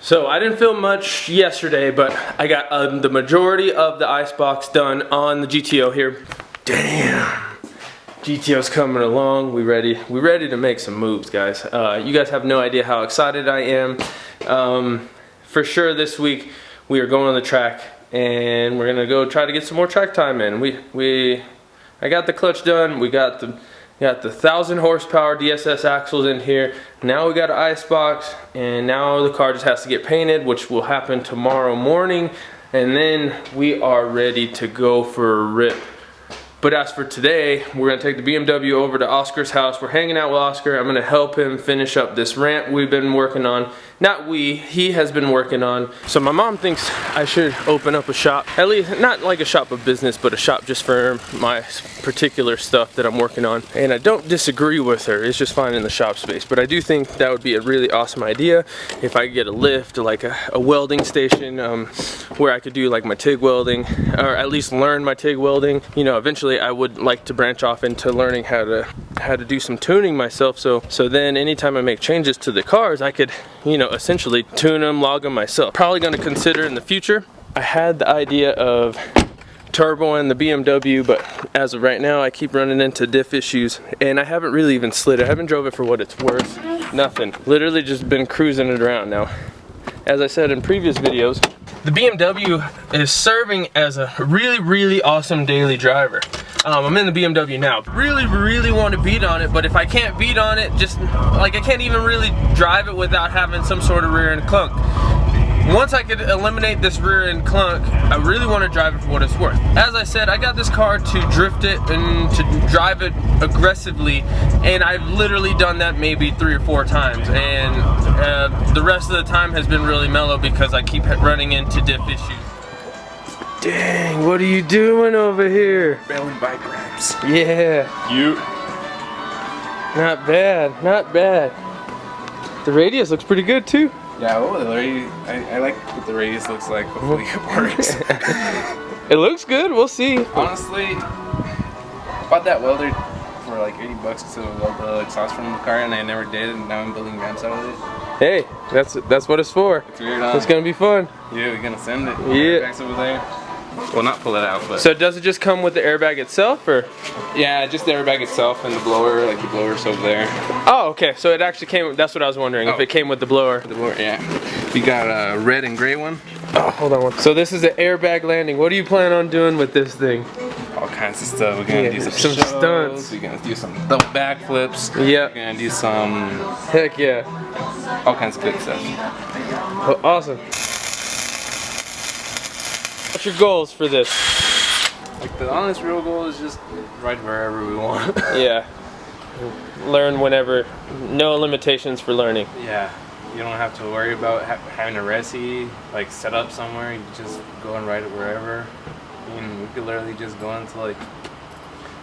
So I didn't film much yesterday, but I got the majority of the icebox done on the GTO here. Damn. GTO's coming along. We ready to make some moves, guys. You guys have no idea how excited I am. For sure this week we are going on the track and we're gonna go try to get some more track time in. I got the clutch done. We got the 1,000 horsepower DSS axles in here. Now we got an icebox, and now the car just has to get painted, which will happen tomorrow morning, and then we are ready to go for a rip. But as for today, we're gonna take the BMW over to Oscar's house. We're hanging out with Oscar. I'm gonna help him finish up this ramp we've been working on. He has been working on. So my mom thinks I should open up a shop. At least, not like a shop of business, but a shop just for my particular stuff that I'm working on. And I don't disagree with her, it's just finding the shop space. But I do think that would be a really awesome idea if I could get a lift, like a welding station, where I could do like my TIG welding, or at least learn my TIG welding. You know, eventually I would like to branch off into learning how to do some tuning myself, so then anytime I make changes to the cars, I could, you know, essentially tune them, log them myself. Probably going to consider in the future. I had the idea of turboing the BMW, but as of right now I keep running into diff issues, and I haven't really even slid it. I haven't drove it for what it's worth. Nothing. Literally just been cruising it around now. As I said in previous videos, the BMW is serving as a really awesome daily driver. I'm in the BMW now. Really want to beat on it, but if I can't beat on it, just like I can't even really drive it without having some sort of rear end clunk. Once I could eliminate this rear end clunk, I really want to drive it for what it's worth. As I said, I got this car to drift it and to drive it aggressively, and I've literally done that maybe 3 or 4 times, and the rest of the time has been really mellow because I keep running into diff issues. Dang, what are you doing over here? Bailing bike ramps. Yeah. You. Not bad, not bad. The radius looks pretty good too. Yeah, well, I like what the radius looks like. Hopefully it works. It looks good, we'll see. Honestly, I bought that welder for like 80 bucks to weld the exhaust from the car, and I never did, and now I'm building ramps out of it. Hey, that's what it's for. It's weird, huh? It's gonna be fun. Yeah, we're gonna send it. Yeah. Airbags over there. Well, not pull it out, but. So does it just come with the airbag itself, or? Yeah, just the airbag itself and the blower, like the blower's over there. Oh, okay. So it actually came. That's what I was wondering. If it came with the blower. The blower, yeah. We got a red and gray one. Oh, hold on one. So this is an airbag landing. What do you plan on doing with this thing? All kinds of stuff. We're gonna do some shows, stunts. We're gonna do some double backflips. Yeah. We're gonna do some. Heck yeah. All kinds of good stuff. Well, awesome. What's your goals for this? Like the honest real goal is just ride wherever we want. Yeah. Learn whenever. No limitations for learning. Yeah. You don't have to worry about having a reci, like set up somewhere. You just go and ride it wherever. I mean, we could literally just go into like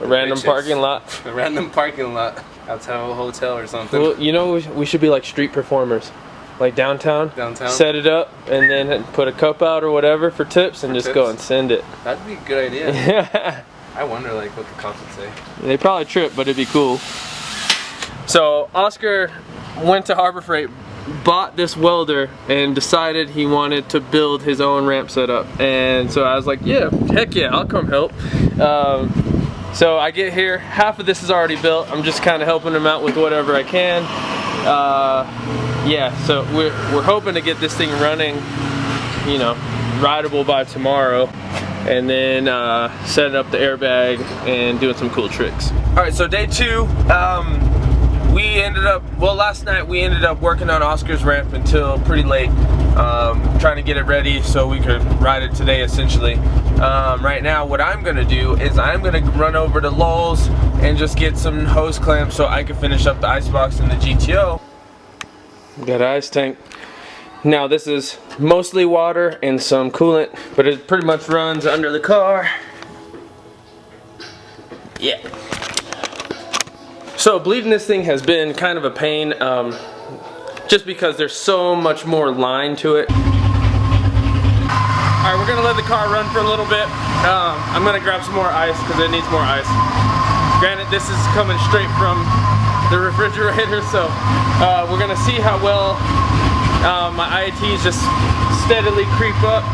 a random parking lot. A random parking lot outside of a hotel or something. Well, you know, we should be like street performers. Like downtown, set it up, and then put a cup out or whatever for tips, and just go and send it. That'd be a good idea. Yeah. I wonder like what the cops would say. They probably trip, but it'd be cool. So Oscar went to Harbor Freight, bought this welder, and decided he wanted to build his own ramp setup. And so I was like, yeah, heck yeah, I'll come help. So I get here, half of this is already built. I'm just kind of helping him out with whatever I can. Yeah, so we're hoping to get this thing running, you know, rideable by tomorrow, and then setting up the airbag and doing some cool tricks. All right, so day 2, we ended up, well, last night we ended up working on Oscar's ramp until pretty late, trying to get it ready so we could ride it today, essentially. Right now, what I'm gonna do is I'm gonna run over to Lowe's and just get some hose clamps so I can finish up the icebox in the GTO. Got an ice tank. Now this is mostly water and some coolant, but it pretty much runs under the car. Yeah. So bleeding this thing has been kind of a pain, just because there's so much more line to it. Alright, we're gonna let the car run for a little bit. I'm gonna grab some more ice because it needs more ice. Granted, this is coming straight from the refrigerator, so we're gonna see how well My IATs just steadily creep up.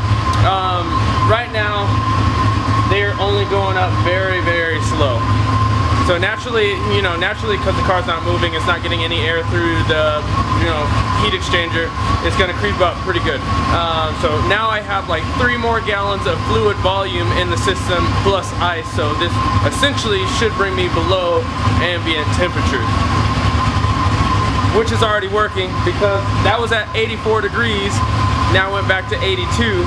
Right now, they're only going up very, very slow. So naturally, because the car's not moving, it's not getting any air through the, heat exchanger, it's gonna creep up pretty good. So now I have like 3 more gallons of fluid volume in the system plus ice, so this essentially should bring me below ambient temperatures, which is already working because that was at 84 degrees, now went back to 82.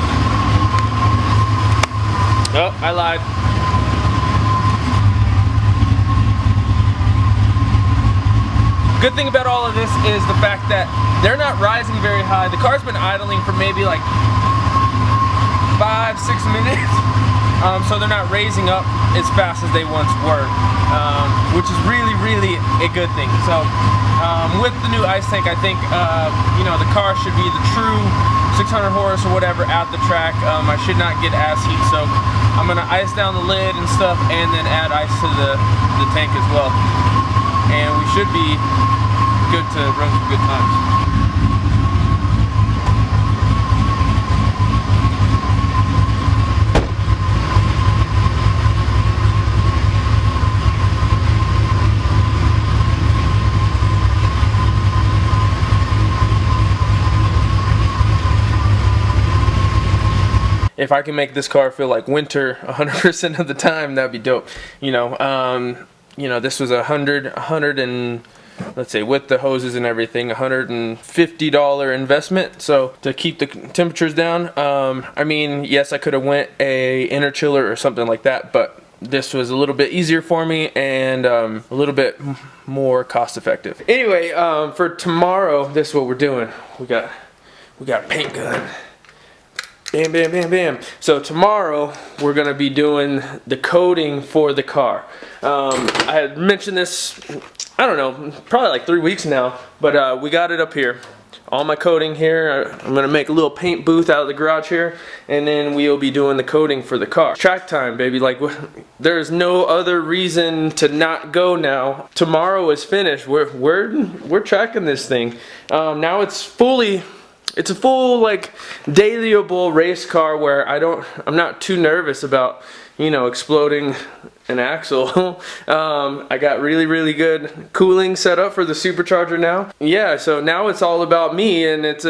Oh, I lied. Good thing about all of this is the fact that they're not rising very high. The car's been idling for maybe like 5-6 minutes, so they're not raising up as fast as they once were, which is really, really a good thing. So with the new ice tank, I think the car should be the true 600 horse or whatever at the track. I should not get ass heat soaked. I'm gonna ice down the lid and stuff, and then add ice to the tank as well, and we should be good to run some good times. If I can make this car feel like winter 100% of the time, that'd be dope. This was $100 and let's say with the hoses and everything, $150 investment. So to keep the temperatures down, I mean, yes, I could have went a inner chiller or something like that, but this was a little bit easier for me and a little bit more cost effective. Anyway, for tomorrow, this is what we're doing. We got a paint gun. Bam, bam, bam, bam. So tomorrow we're gonna be doing the coating for the car. I had mentioned this, I don't know, probably like 3 weeks now, but we got it up here. All my coating here. I'm gonna make a little paint booth out of the garage here, and then we'll be doing the coating for the car. Track time, baby. Like, there's no other reason to not go now. Tomorrow is finished. We're tracking this thing. Now it's a full like dailyable race car where I'm not too nervous about exploding an axle. I got really, really good cooling set up for the supercharger now. Yeah, so now it's all about me, and it's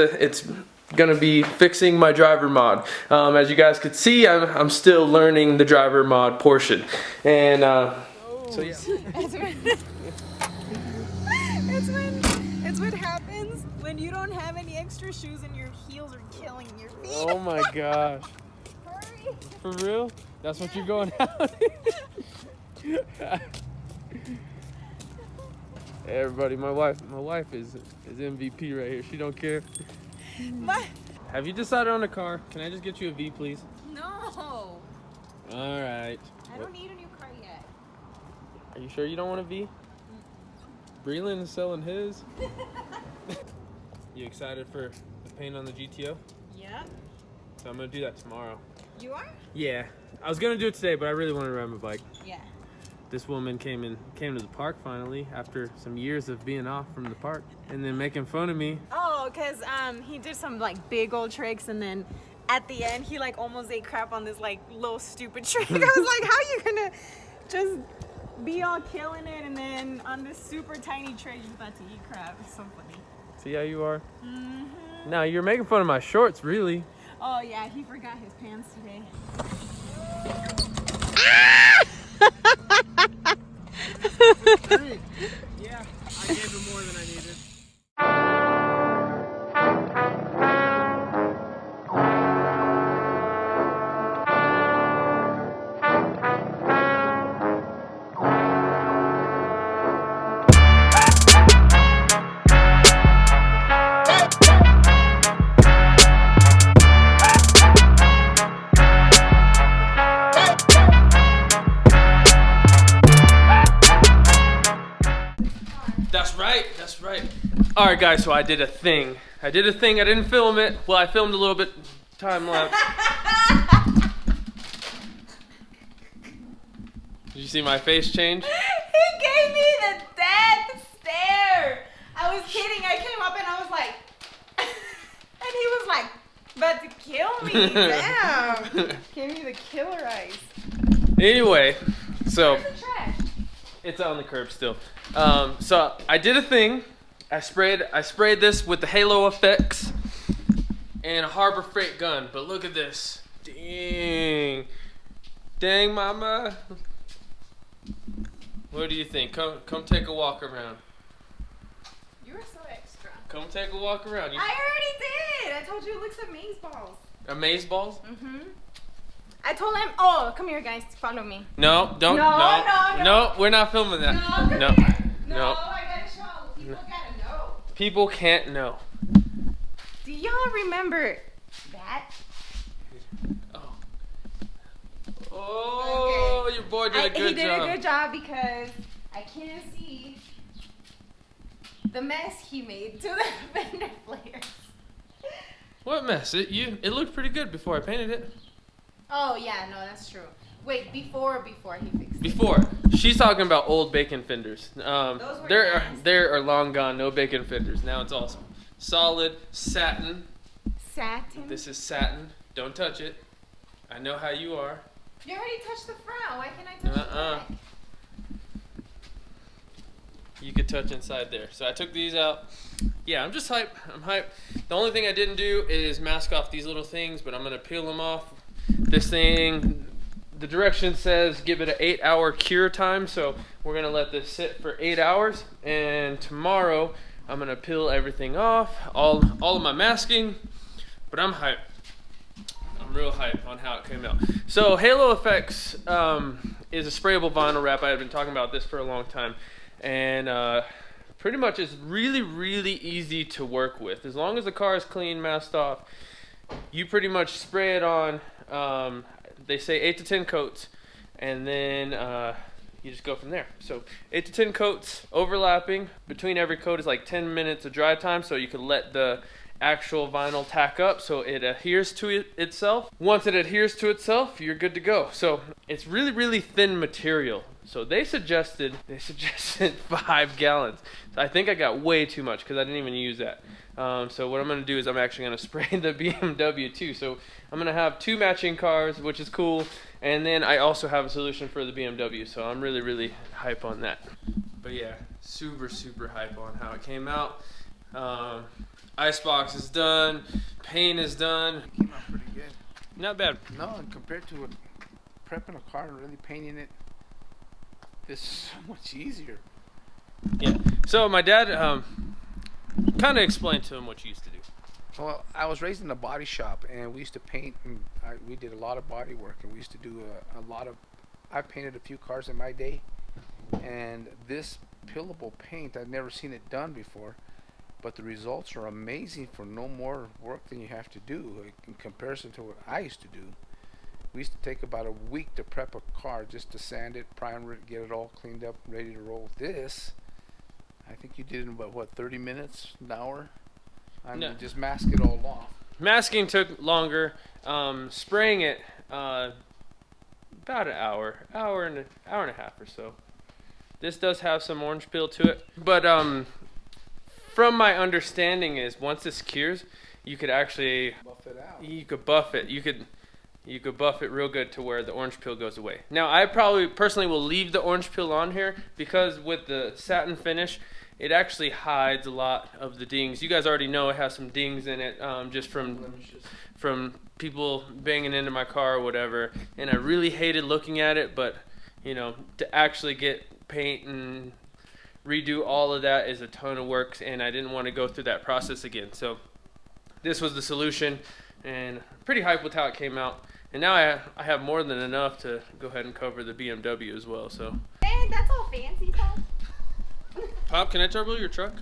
gonna be fixing my driver mod. As you guys could see, I'm still learning the driver mod portion, and so yeah. It's what happens when you don't have any extra shoes and your heels are killing your feet. Oh my gosh. Hurry. For real? That's what you're going out? Hey everybody, my wife is MVP right here. She don't care. Have you decided on a car? Can I just get you a V, please? No. All right. I don't need a new car yet. Are you sure you don't want a V? Breland is selling his. You excited for the paint on the GTO? Yeah. So I'm gonna do that tomorrow. You are? Yeah. I was gonna do it today, but I really want to ride my bike. Yeah. This woman came to the park finally after some years of being off from the park and then making fun of me. Oh, cause he did some like big old tricks, and then at the end he like almost ate crap on this like little stupid trick. I was like, how you gonna just be all killing it, and then on this super tiny tray you're about to eat crap? It's so funny. See how you are? Mm-hmm. No, you're making fun of my shorts, really. Oh yeah, he forgot his pants today. Yeah, I gave him more than I needed. That's right. All right, guys, so I did a thing. I didn't film it. Well, I filmed a little bit time lapse. Did you see my face change? He gave me the death stare. I was kidding. I came up and I was like. he was like about to kill me. Damn. Gave me the killer eyes. Anyway, so Where's the trash? it's on the curb still. So I did a thing. I sprayed this with the HALOEFX and a Harbor Freight gun. But look at this. Dang, mama. What do you think? Come take a walk around. You were so extra. Come take a walk around. I already did. I told you it looks amazeballs. Amazeballs? Mm-hmm. I told him, oh, come here, guys. Follow me. No, don't. No, we're not filming that. No, come here. No, I gotta show. People gotta know. People can't know. Do y'all remember that? Oh, okay. Your boy did a good job. He did a good job because I can't see the mess he made to the fender flares. What mess? It looked pretty good before I painted it. Oh yeah, no, that's true. Wait, before he fixed it. Before. She's talking about old bacon fenders. Those were they are long gone, no bacon fenders. Now it's awesome. Solid satin. Satin? This is satin. Don't touch it. I know how you are. You already touched the front. Why can't I touch the back? You could touch inside there. So I took these out. Yeah, I'm just hype. I'm hype. The only thing I didn't do is mask off these little things, but I'm going to peel them off. This thing, the direction says give it an 8-hour cure time, so we're going to let this sit for 8 hours, and tomorrow I'm going to peel everything off, all of my masking, but I'm hype. I'm real hype on how it came out. So HALOEFX is a sprayable vinyl wrap. I've been talking about this for a long time, and pretty much it's really, really easy to work with. As long as the car is clean, masked off, you pretty much spray it on. They say 8 to 10 coats, and then you just go from there. So 8 to 10 coats overlapping. Between every coat is like 10 minutes of dry time, so you can let the actual vinyl tack up so it adheres to itself. Once it adheres to itself, you're good to go. So it's really, really thin material. So they suggested 5 gallons. So I think I got way too much because I didn't even use that. So what I'm going to do is I'm actually going to spray the BMW too. So I'm going to have 2 matching cars, which is cool. And then I also have a solution for the BMW. So I'm really, really hype on that. But yeah, super, super hype on how it came out. Icebox is done. Paint is done. It came out pretty good. Not bad. No, and compared to prepping a car and really painting it, this is so much easier. Yeah. So my dad kind of explained to him what you used to do. Well, I was raised in a body shop, and we used to paint, and we did a lot of body work, and we used to do a lot of. I painted a few cars in my day, and this peelable paint, I've never seen it done before, but the results are amazing for no more work than you have to do in comparison to what I used to do. We used to take about a week to prep a car just to sand it, primer it, get it all cleaned up, ready to roll. This, I think you did in about, what, 30 minutes, an hour? I mean, just mask it all off. Masking took longer. Spraying it about an hour and a half or so. This does have some orange peel to it, but from my understanding is once this cures, you could actually Buff it out. You could buff it. You could buff it real good to where the orange peel goes away. Now, I probably personally will leave the orange peel on here because with the satin finish, it actually hides a lot of the dings. You guys already know it has some dings in it, just from people banging into my car or whatever. And I really hated looking at it, but you know, to actually get paint and redo all of that is a ton of work, and I didn't want to go through that process again. So this was the solution, and pretty hyped with how it came out. And now I have more than enough to go ahead and cover the BMW as well. So. Dang, that's all fancy stuff. Pop, can I turbo your truck?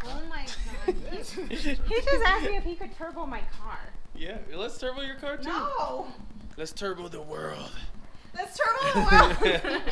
Oh my god. He just asked me if he could turbo my car. Yeah, let's turbo your car too. No. Let's turbo the world. Let's turbo the world.